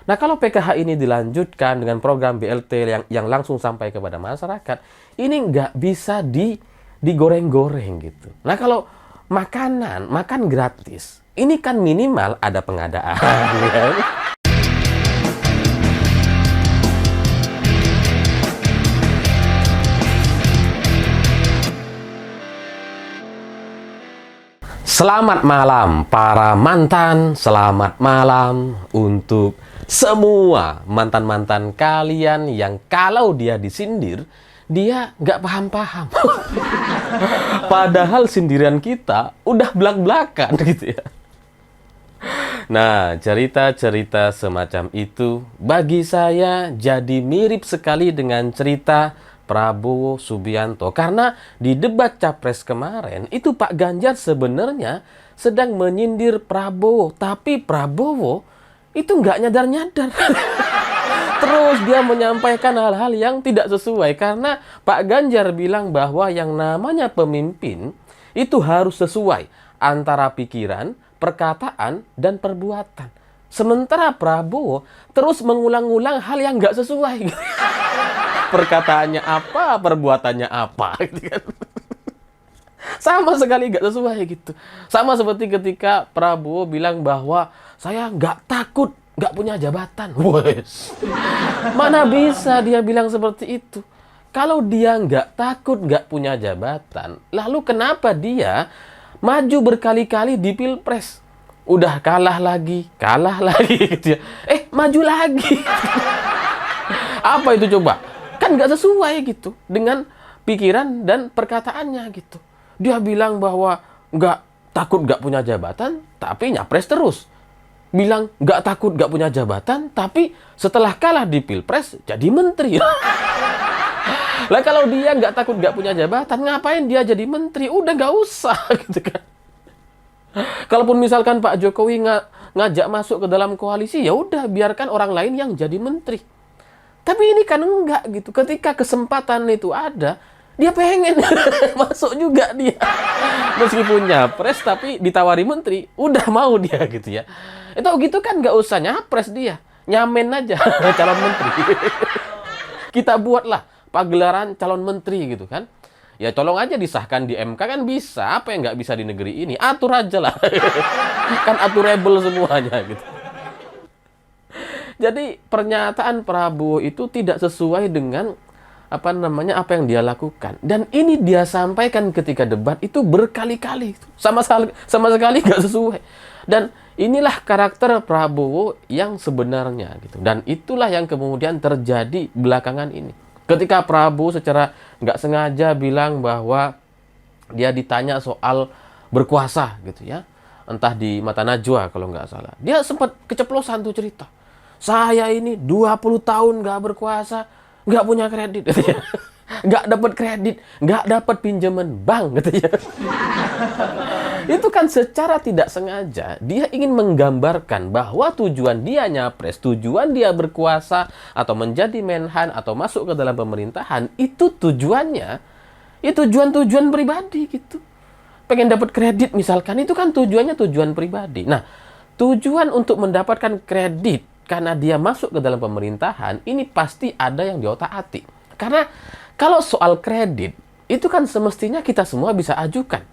Nah, kalau PKH ini dilanjutkan dengan program BLT yang langsung sampai kepada masyarakat, ini nggak bisa digoreng-goreng gitu. Nah, kalau makan gratis, ini kan minimal ada pengadaan. Ya. Selamat malam para mantan, selamat malam untuk semua mantan-mantan kalian yang kalau dia disindir, dia nggak paham-paham. Padahal sindiran kita udah belak-belakan gitu ya. Nah, cerita-cerita semacam itu bagi saya jadi mirip sekali dengan cerita Prabowo Subianto. Karena di debat Capres kemarin, itu Pak Ganjar sebenarnya sedang menyindir Prabowo. Tapi Prabowo itu nggak nyadar-nyadar. Terus dia menyampaikan hal-hal yang tidak sesuai. Karena Pak Ganjar bilang bahwa yang namanya pemimpin itu harus sesuai antara pikiran, perkataan, dan perbuatan. Sementara Prabowo terus mengulang-ulang hal yang nggak sesuai. Perkataannya apa, perbuatannya apa, gitu kan. Sama sekali nggak sesuai gitu. Sama seperti ketika Prabowo bilang bahwa saya nggak takut, nggak punya jabatan. Wes, mana bisa dia bilang seperti itu? Kalau dia nggak takut, nggak punya jabatan, lalu kenapa dia maju berkali-kali di Pilpres? Udah kalah lagi gitu ya. Maju lagi. Apa itu coba? Kan nggak sesuai gitu dengan pikiran dan perkataannya gitu. Dia bilang bahwa nggak takut nggak punya jabatan, tapi nyapres terus. Bilang nggak takut nggak punya jabatan, tapi setelah kalah di Pilpres jadi menteri. Lah kalau dia nggak takut nggak punya jabatan, ngapain dia jadi menteri? Udah nggak usah gitu kan. Kalaupun misalkan Pak Jokowi ngajak masuk ke dalam koalisi, ya udah biarkan orang lain yang jadi menteri. Tapi ini kan enggak gitu. Ketika kesempatan itu ada, dia pengen masuk juga dia. Meskipun nyapres tapi ditawari menteri, udah mau dia gitu ya. Itu gitu kan nggak usah nyapres dia. Nyamen aja calon menteri. Kita buatlah pagelaran calon menteri gitu kan. Ya tolong aja disahkan di MK kan bisa. Apa yang nggak bisa di negeri ini? Atur aja lah. Kan aturable semuanya gitu. Jadi pernyataan Prabowo itu tidak sesuai dengan apa yang dia lakukan. Dan ini dia sampaikan ketika debat itu berkali-kali. Sama sekali nggak sesuai. Dan inilah karakter Prabowo yang sebenarnya gitu. Dan itulah yang kemudian terjadi belakangan ini. Ketika Prabowo secara nggak sengaja bilang bahwa dia ditanya soal berkuasa gitu ya. Entah di Mata Najwa kalau nggak salah. Dia sempat keceplosan tuh cerita. Saya ini 20 tahun nggak berkuasa, nggak punya kredit, gitu ya. Nggak dapat kredit, nggak dapat pinjaman bank, gitu ya. Itu kan secara tidak sengaja, dia ingin menggambarkan bahwa tujuan dia nyapres, tujuan dia berkuasa, atau menjadi menhan, atau masuk ke dalam pemerintahan, itu tujuannya, ya tujuan pribadi, gitu. Pengen dapat kredit misalkan, itu kan tujuannya tujuan pribadi. Nah, tujuan untuk mendapatkan kredit, karena dia masuk ke dalam pemerintahan, ini pasti ada yang diotak-atik. Karena kalau soal kredit, itu kan semestinya kita semua bisa ajukan.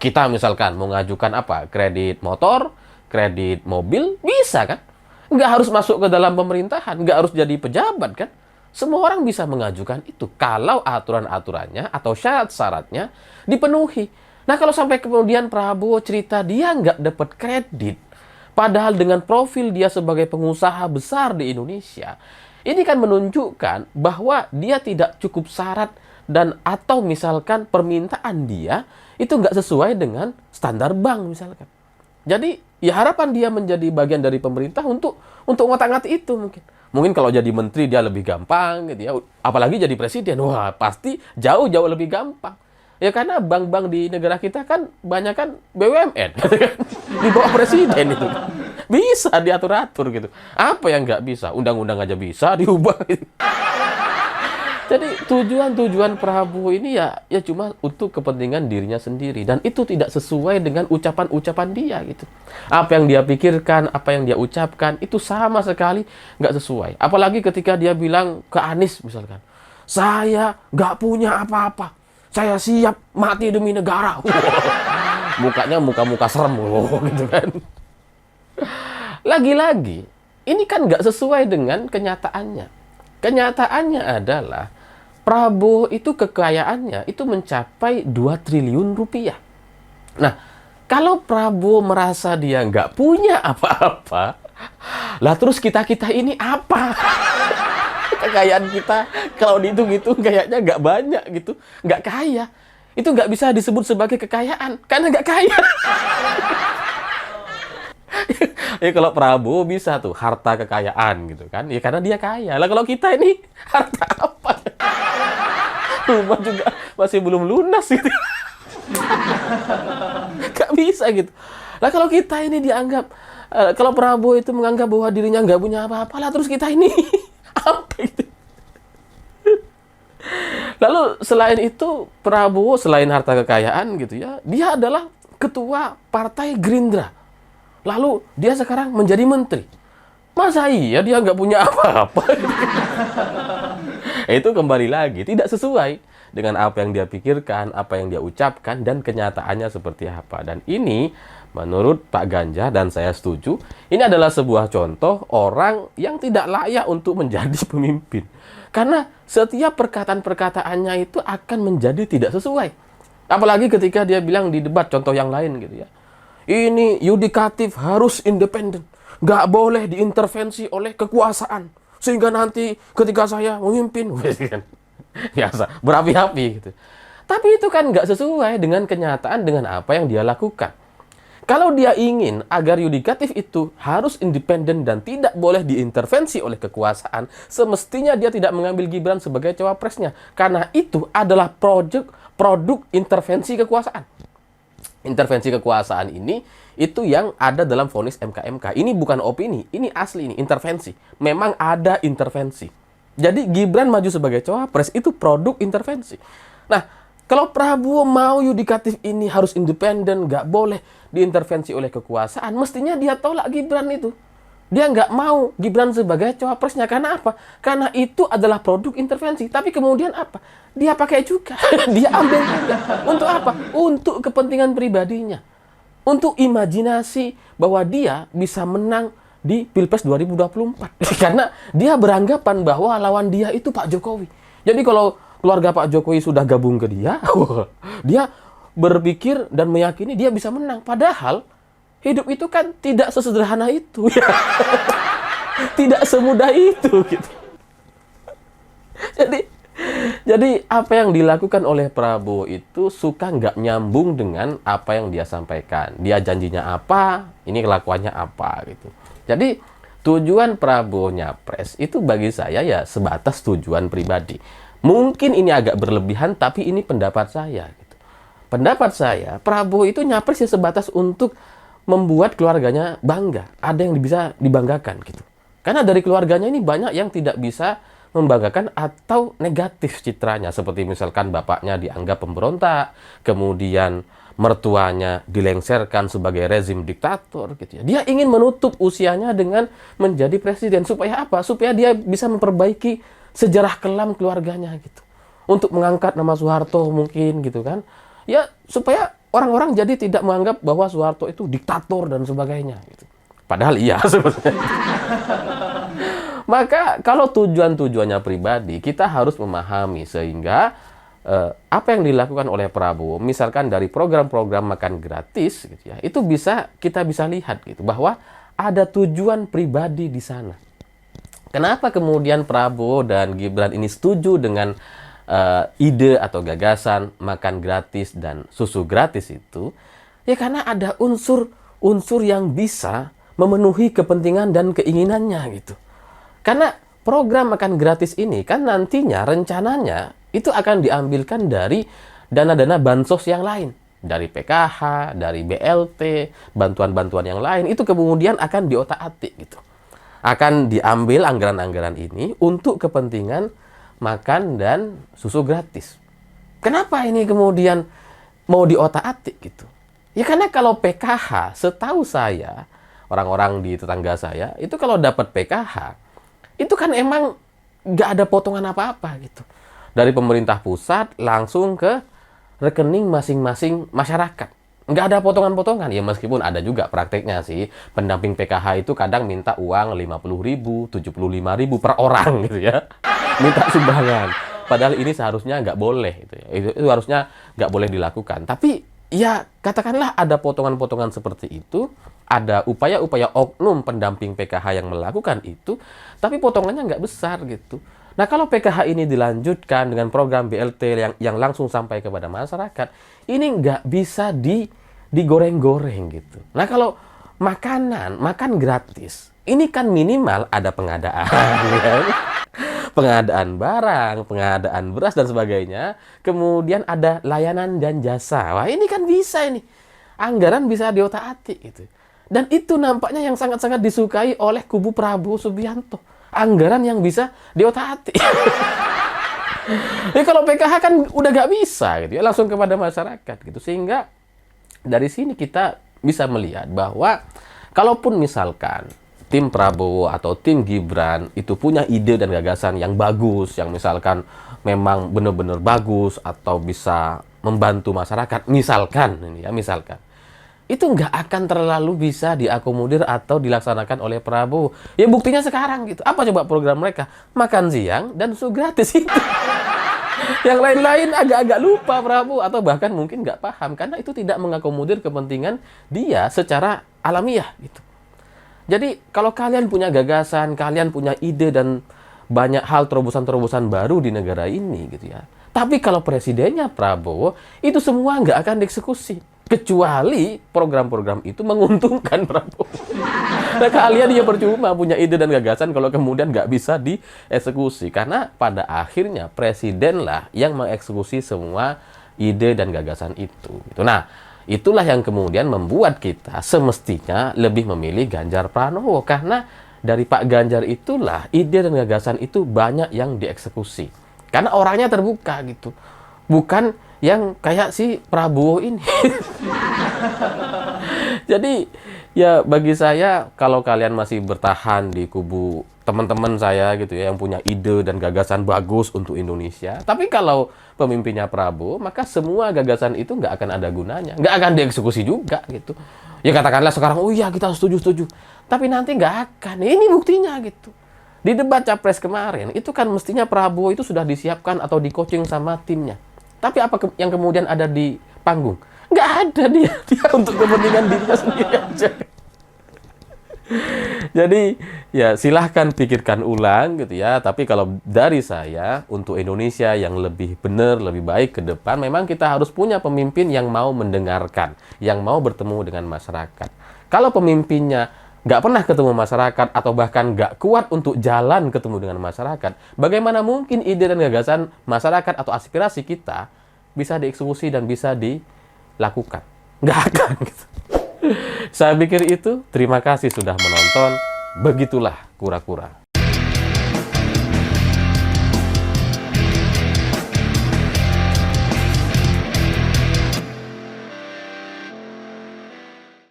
Kita misalkan mau ngajukan apa? Kredit motor, kredit mobil, bisa kan? Nggak harus masuk ke dalam pemerintahan, nggak harus jadi pejabat kan? Semua orang bisa mengajukan itu, kalau aturan-aturannya atau syarat-syaratnya dipenuhi. Nah kalau sampai kemudian Prabowo cerita dia nggak dapat kredit, padahal dengan profil dia sebagai pengusaha besar di Indonesia, ini kan menunjukkan bahwa dia tidak cukup syarat dan atau misalkan permintaan dia itu nggak sesuai dengan standar bank misalkan. Jadi ya harapan dia menjadi bagian dari pemerintah untuk ngotak-ngatik itu mungkin. Mungkin kalau jadi menteri dia lebih gampang gitu ya. Apalagi jadi presiden, wah pasti jauh-jauh lebih gampang. Ya karena bank-bank di negara kita kan banyak kan BUMN. Di bawah presiden itu. Bisa diatur-atur gitu. Apa yang nggak bisa? Undang-undang aja bisa diubah gitu. Jadi tujuan-tujuan Prabowo ini ya cuma untuk kepentingan dirinya sendiri, dan itu tidak sesuai dengan ucapan-ucapan dia gitu. Apa yang dia pikirkan, apa yang dia ucapkan itu sama sekali nggak sesuai. Apalagi ketika dia bilang ke Anies misalkan, saya nggak punya apa-apa, saya siap mati demi negara. Mukanya muka-muka serem gitu kan. Lagi-lagi ini kan nggak sesuai dengan kenyataannya. Kenyataannya adalah Prabowo itu kekayaannya itu mencapai 2 triliun rupiah. Nah, kalau Prabowo merasa dia nggak punya apa-apa, lah terus kita-kita ini apa? Kekayaan kita kalau dihitung-hitung kayaknya nggak banyak gitu, nggak kaya. Itu nggak bisa disebut sebagai kekayaan, karena nggak kaya. Ya kalau Prabowo bisa tuh harta kekayaan gitu kan, ya karena dia kaya. Lah kalau kita ini harta apa? Rumah juga masih belum lunas gitu. Gak bisa gitu. Lah kalau kita ini dianggap, kalau Prabowo itu menganggap bahwa dirinya nggak punya apa-apa, lah terus kita ini apa gitu. Lalu selain itu, Prabowo selain harta kekayaan gitu ya, dia adalah ketua partai Gerindra. Lalu dia sekarang menjadi menteri. Masa iya dia nggak punya apa-apa? Itu kembali lagi tidak sesuai dengan apa yang dia pikirkan, apa yang dia ucapkan, dan kenyataannya seperti apa. Dan ini menurut Pak Ganjar, dan saya setuju, ini adalah sebuah contoh orang yang tidak layak untuk menjadi pemimpin. Karena setiap perkataan-perkataannya itu akan menjadi tidak sesuai. Apalagi ketika dia bilang di debat, contoh yang lain gitu ya. Ini yudikatif harus independen. Nggak boleh diintervensi oleh kekuasaan. Sehingga nanti ketika saya memimpin, biasa, berapi-api gitu. Tapi itu kan nggak sesuai dengan kenyataan, dengan apa yang dia lakukan. Kalau dia ingin agar yudikatif itu harus independen dan tidak boleh diintervensi oleh kekuasaan, semestinya dia tidak mengambil Gibran sebagai cawapresnya. Karena itu adalah produk intervensi kekuasaan. Intervensi kekuasaan ini itu yang ada dalam vonis MK. Ini bukan opini, ini asli, ini intervensi. Memang ada intervensi. Jadi Gibran maju sebagai cawapres itu produk intervensi. Nah, kalau Prabowo mau yudikatif ini harus independen, nggak boleh diintervensi oleh kekuasaan, mestinya dia tolak Gibran itu. Dia nggak mau Gibran sebagai cawapresnya. Karena apa? Karena itu adalah produk intervensi. Tapi kemudian apa? Dia pakai juga. Dia ambil juga. Untuk apa? Untuk kepentingan pribadinya. Untuk imajinasi bahwa dia bisa menang di Pilpres 2024. Karena dia beranggapan bahwa lawan dia itu Pak Jokowi. Jadi kalau keluarga Pak Jokowi sudah gabung ke dia, dia berpikir dan meyakini dia bisa menang. Padahal hidup itu kan tidak sesederhana itu. Ya. Tidak semudah itu. Gitu. Jadi apa yang dilakukan oleh Prabowo itu suka nggak nyambung dengan apa yang dia sampaikan. Dia janjinya apa, ini kelakuannya apa gitu. Jadi tujuan Prabowo nyapres itu bagi saya ya sebatas tujuan pribadi. Mungkin ini agak berlebihan, tapi ini pendapat saya. Gitu. Pendapat saya, Prabowo itu nyapres ya sebatas untuk membuat keluarganya bangga. Ada yang bisa dibanggakan gitu. Karena dari keluarganya ini banyak yang tidak bisa membanggakan atau negatif citranya. Seperti misalkan bapaknya dianggap pemberontak, kemudian mertuanya dilengsarkan sebagai rezim diktator gitu ya. Dia ingin menutup usianya dengan menjadi presiden. Supaya apa? Supaya dia bisa memperbaiki sejarah kelam keluarganya gitu. Untuk mengangkat nama Soeharto mungkin gitu kan. Ya supaya orang-orang jadi tidak menganggap bahwa Soeharto itu diktator dan sebagainya. Gitu. Padahal iya sebetulnya. Maka kalau tujuan-tujuannya pribadi, kita harus memahami sehingga apa yang dilakukan oleh Prabowo, misalkan dari program-program makan gratis, gitu ya, itu kita bisa lihat gitu bahwa ada tujuan pribadi di sana. Kenapa kemudian Prabowo dan Gibran ini setuju dengan ide atau gagasan makan gratis dan susu gratis itu? Ya karena ada unsur yang bisa memenuhi kepentingan dan keinginannya gitu. Karena program makan gratis ini kan nantinya rencananya itu akan diambilkan dari dana-dana bansos yang lain. Dari PKH, dari BLT, bantuan-bantuan yang lain. Itu kemudian akan diotak-atik gitu. Akan diambil anggaran-anggaran ini untuk kepentingan makan dan susu gratis. Kenapa ini kemudian mau diotak-atik gitu? Ya karena kalau PKH, setahu saya, orang-orang di tetangga saya, itu kalau dapat PKH, itu kan emang nggak ada potongan apa-apa gitu. Dari pemerintah pusat langsung ke rekening masing-masing masyarakat. Nggak ada potongan-potongan. Ya meskipun ada juga prakteknya sih. Pendamping PKH itu kadang minta uang 50.000, 75.000 per orang gitu ya. Minta sumbangan. Padahal ini seharusnya nggak boleh. Gitu ya. Itu harusnya nggak boleh dilakukan. Tapi ya katakanlah ada potongan-potongan seperti itu. Ada upaya-upaya oknum pendamping PKH yang melakukan itu. Tapi potongannya nggak besar gitu. Nah, kalau PKH ini dilanjutkan dengan program BLT yang langsung sampai kepada masyarakat, ini nggak bisa digoreng-goreng gitu. Nah, kalau makan gratis, ini kan minimal ada pengadaan, ya. Pengadaan barang, pengadaan beras dan sebagainya, kemudian ada layanan dan jasa. Wah, ini kan bisa ini. Anggaran bisa diotak-atik gitu. Dan itu nampaknya yang sangat-sangat disukai oleh kubu Prabowo Subianto. Anggaran yang bisa diotak-atik. Ya kalau PKH kan udah gak bisa gitu ya, langsung kepada masyarakat gitu. Sehingga dari sini kita bisa melihat bahwa kalaupun misalkan tim Prabowo atau tim Gibran itu punya ide dan gagasan yang bagus, yang misalkan memang benar-benar bagus atau bisa membantu masyarakat, misalkan ini ya, misalkan itu nggak akan terlalu bisa diakomodir atau dilaksanakan oleh Prabowo. Ya buktinya sekarang gitu. Apa coba program mereka? Makan siang dan susu gratis itu. Yang lain-lain agak-agak lupa Prabowo atau bahkan mungkin nggak paham karena itu tidak mengakomodir kepentingan dia secara alamiah gitu. Jadi kalau kalian punya gagasan, kalian punya ide dan banyak hal terobosan-terobosan baru di negara ini gitu ya. Tapi kalau presidennya Prabowo, itu semua nggak akan dieksekusi. Kecuali program-program itu menguntungkan Prabowo. Nah, kalian ya percuma punya ide dan gagasan kalau kemudian nggak bisa dieksekusi. Karena pada akhirnya presidenlah yang mengeksekusi semua ide dan gagasan itu. Nah, itulah yang kemudian membuat kita semestinya lebih memilih Ganjar Pranowo. Karena dari Pak Ganjar itulah ide dan gagasan itu banyak yang dieksekusi. Karena orangnya terbuka gitu. Bukan yang kayak si Prabowo ini. Jadi ya bagi saya kalau kalian masih bertahan di kubu teman-teman saya gitu ya yang punya ide dan gagasan bagus untuk Indonesia. Tapi kalau pemimpinnya Prabowo, maka semua gagasan itu nggak akan ada gunanya. Nggak akan dieksekusi juga gitu. Ya katakanlah sekarang, oh iya kita setuju. Tapi nanti nggak akan. Ini buktinya gitu. Di debat Capres kemarin, itu kan mestinya Prabowo itu sudah disiapkan atau di-coaching sama timnya. Tapi apa yang kemudian ada di panggung? Nggak ada dia untuk kepentingan dirinya sendiri aja. Jadi ya silahkan pikirkan ulang gitu ya. Tapi kalau dari saya untuk Indonesia yang lebih benar, lebih baik ke depan, memang kita harus punya pemimpin yang mau mendengarkan, yang mau bertemu dengan masyarakat. Kalau pemimpinnya nggak pernah ketemu masyarakat atau bahkan nggak kuat untuk jalan ketemu dengan masyarakat, bagaimana mungkin ide dan gagasan masyarakat atau aspirasi kita bisa dieksekusi dan bisa dilakukan? Nggak akan gitu. Saya pikir itu. Terima kasih sudah menonton. Begitulah kura-kura.